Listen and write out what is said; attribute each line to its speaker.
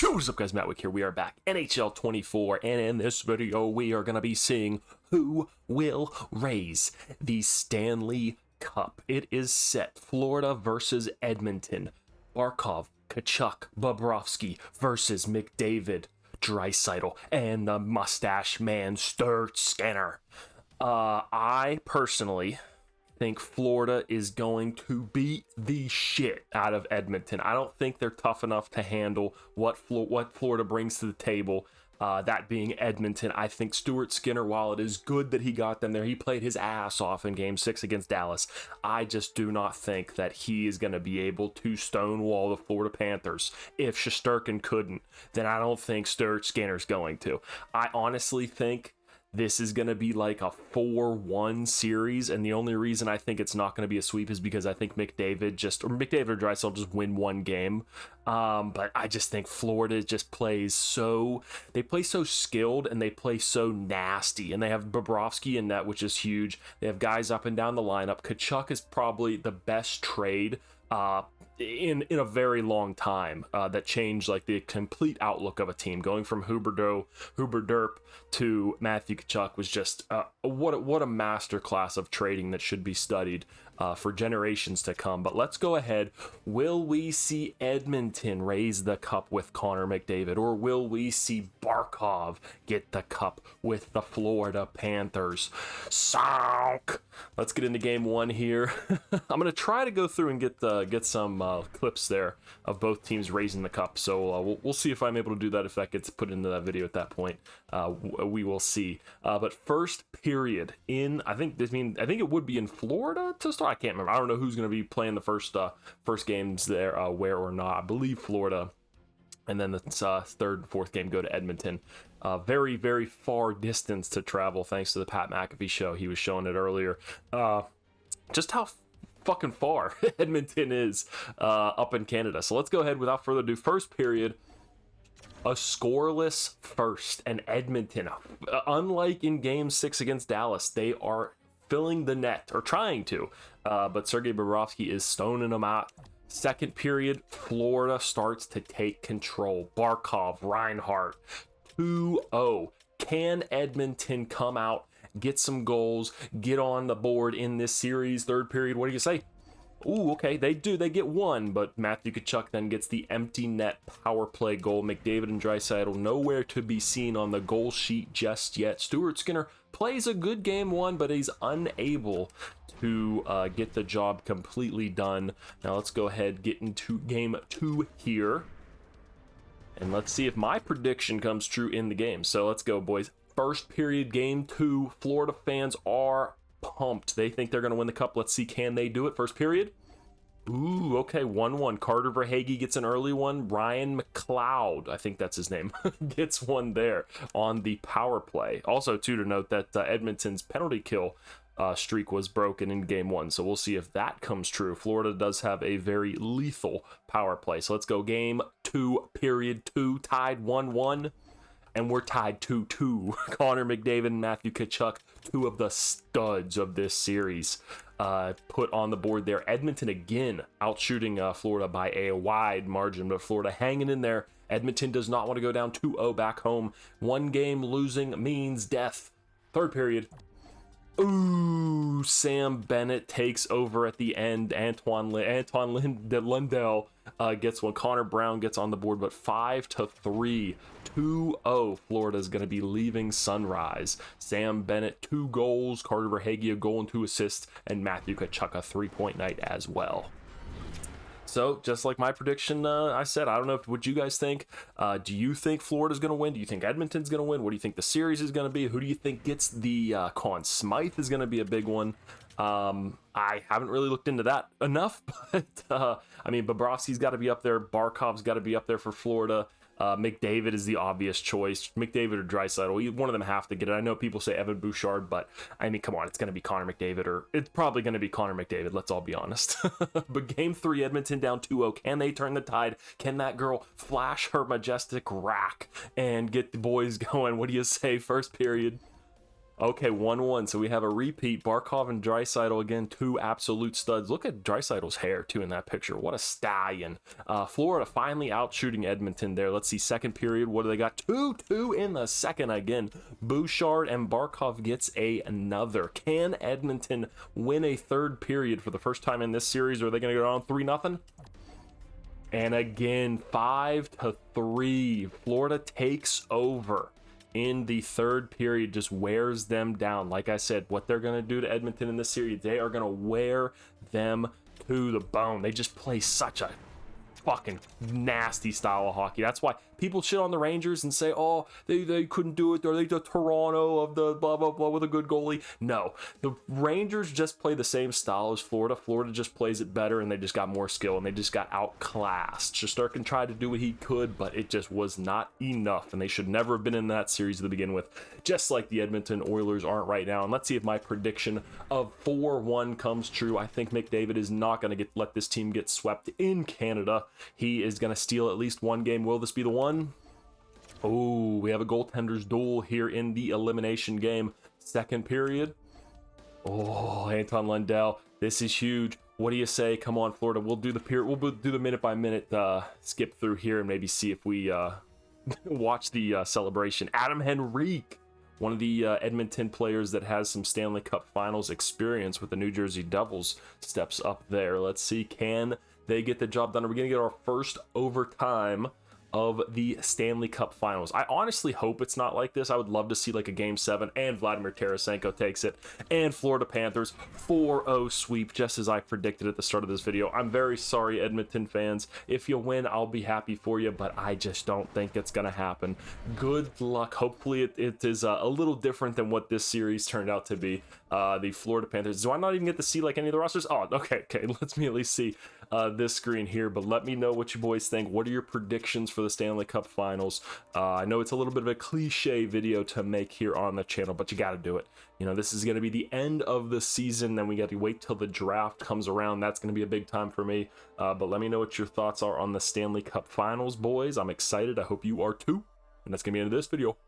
Speaker 1: What's up, guys? MattWic here. We are back, NHL 24, and in this video we are going to be seeing who will raise the Stanley Cup. It is set. Florida versus Edmonton. Barkov, Tkachuk, Bobrovsky versus McDavid, Draisaitl, and the mustache man, Skinner. I personally think Florida is going to beat the shit out of Edmonton. I don't think they're tough enough to handle what Florida brings to the table. That being Edmonton, I think Skinner, while it is good that he got them there, he played his ass off in Game 6 against Dallas. I just do not think that he is going to be able to stonewall the Florida Panthers. If Shesterkin couldn't, then I don't think Skinner's going to. I honestly think this is going to be like a 4-1 series, and the only reason I think it's not going to be a sweep is because I think McDavid or Draisaitl just win one game. But I just think Florida just plays so skilled, and they play so nasty, and they have Bobrovsky in net, which is huge. They have guys up and down the lineup. Tkachuk is probably the best trade in a very long time that changed like the complete outlook of a team. Going from Huberderp to Matthew Tkachuk was just what a masterclass of trading that should be studied for generations to come. But let's go ahead. Will we see Edmonton raise the cup with Connor McDavid, or will we see Barkov get the cup with the Florida Panthers? Sonk! Let's get into game one here. I'm gonna try to go through and get some clips there of both teams raising the cup. So we'll see if I'm able to do that. If that gets put into that video at that point, we will see. But first period I think it would be in Florida to start. I can't remember. I don't know who's going to be playing the first games there, where or not. I believe Florida, and then the third and fourth game go to Edmonton. Very, very far distance to travel, thanks to the Pat McAfee show. He was showing it earlier. Just how fucking far Edmonton is up in Canada. So let's go ahead without further ado. First period, a scoreless first, and Edmonton, unlike in Game 6 against Dallas, they are filling the net, or trying to, but Sergei Bobrovsky is stoning them out. Second period, Florida starts to take control. Barkov, Reinhart, 2-0. Can Edmonton come out, get some goals, get on the board in this series? Third period, what do you say? Ooh, okay, they do. They get one, but Matthew Tkachuk then gets the empty net power play goal. McDavid and Draisaitl nowhere to be seen on the goal sheet just yet. Skinner plays a good game one, but he's unable to get the job completely done. Now let's go ahead, get into game two here, and let's see if my prediction comes true in the game. So let's go, boys. First period, game two. Florida fans are pumped. They think they're going to win the cup. Let's see, can they do it? First period. Ooh, okay, 1-1. Carter Verhaeghe gets an early one. Ryan McLeod, I think that's his name, gets one there on the power play. Also, too, to note that Edmonton's penalty kill streak was broken in game one, so we'll see if that comes true. Florida does have a very lethal power play. So let's go game two, period two, tied 1-1. And we're tied 2-2. Connor McDavid and Matthew Tkachuk, two of the studs of this series, put on the board there. Edmonton again outshooting Florida by a wide margin, but Florida hanging in there. Edmonton does not want to go down 2-0 back home. One game losing means death. Third period. Ooh, Sam Bennett takes over at the end. Antoine Lundell gets one. Connor Brown gets on the board, but 5-3. 2-0. Florida is going to be leaving Sunrise. Sam Bennett, 2 goals. Carter Verhaeghe, a goal and 2 assists. And Matthew Tkachuk, a 3-point night as well. So, just like my prediction I said, I don't know what you guys think. Do you think Florida's going to win? Do you think Edmonton's going to win? What do you think the series is going to be? Who do you think gets the Conn Smythe is going to be a big one? I haven't really looked into that enough, but I mean, Bobrovsky's got to be up there. Barkov's got to be up there for Florida. McDavid is the obvious choice. McDavid or Draisaitl, one of them have to get it. I know people say Evan Bouchard, but I mean, come on, it's going to be Connor McDavid, or it's probably going to be Connor McDavid. Let's all be honest. But game 3, Edmonton down 2-0. Can they turn the tide? Can that girl flash her majestic rack and get the boys going? What do you say? First period. Okay, 1-1. So we have a repeat. Barkov and Draisaitl again, two absolute studs. Look at Draisaitl's hair, too, in that picture. What a stallion. Florida finally out shooting Edmonton there. Let's see, second period. What do they got? 2-2 in the second again. Bouchard and Barkov gets another. Can Edmonton win a third period for the first time in this series? Or are they going to go on 3-0? And again, 5-3. Florida takes over in the third period, just wears them down. Like I said, what they're going to do to Edmonton in this series, they are going to wear them to the bone. They just play such a fucking nasty style of hockey. That's why people shit on the Rangers and say, oh, they couldn't do it. Or they the Toronto of the blah, blah, blah with a good goalie. No, the Rangers just play the same style as Florida. Florida just plays it better, and they just got more skill, and they just got outclassed. Shesterkin tried to do what he could, but it just was not enough, and they should never have been in that series to begin with, just like the Edmonton Oilers aren't right now. And let's see if my prediction of 4-1 comes true. I think McDavid is not going to let this team get swept in Canada. He is going to steal at least one game. Will this be the one? Oh, we have a goaltender's duel here in the elimination game. Second period. Oh, Anton Lundell. This is huge. What do you say? Come on, Florida. We'll do the period. We'll do the minute by minute skip through here and maybe see if we watch the celebration. Adam Henrique, one of the Edmonton players that has some Stanley Cup Finals experience with the New Jersey Devils, steps up there. Let's see, can they get the job done? Are we going to get our first overtime of the Stanley Cup Finals? I honestly hope it's not like this. I would love to see like a Game 7 and Vladimir Tarasenko takes it, and Florida Panthers 4-0 sweep, just as I predicted at the start of this video. I'm very sorry, Edmonton fans. If you win, I'll be happy for you, but I just don't think it's going to happen. Good luck. Hopefully it is a little different than what this series turned out to be. The Florida Panthers. Do I not even get to see like any of the rosters? Oh, okay. Let me at least see this screen here, but let me know what you boys think. What are your predictions for the Stanley Cup Finals? I know it's a little bit of a cliche video to make here on the channel, but you got to do it. You know, this is going to be the end of the season. Then we got to wait till the draft comes around. That's going to be a big time for me. But let me know what your thoughts are on the Stanley Cup Finals, boys. I'm excited. I hope you are too. And that's going to be the end of this video.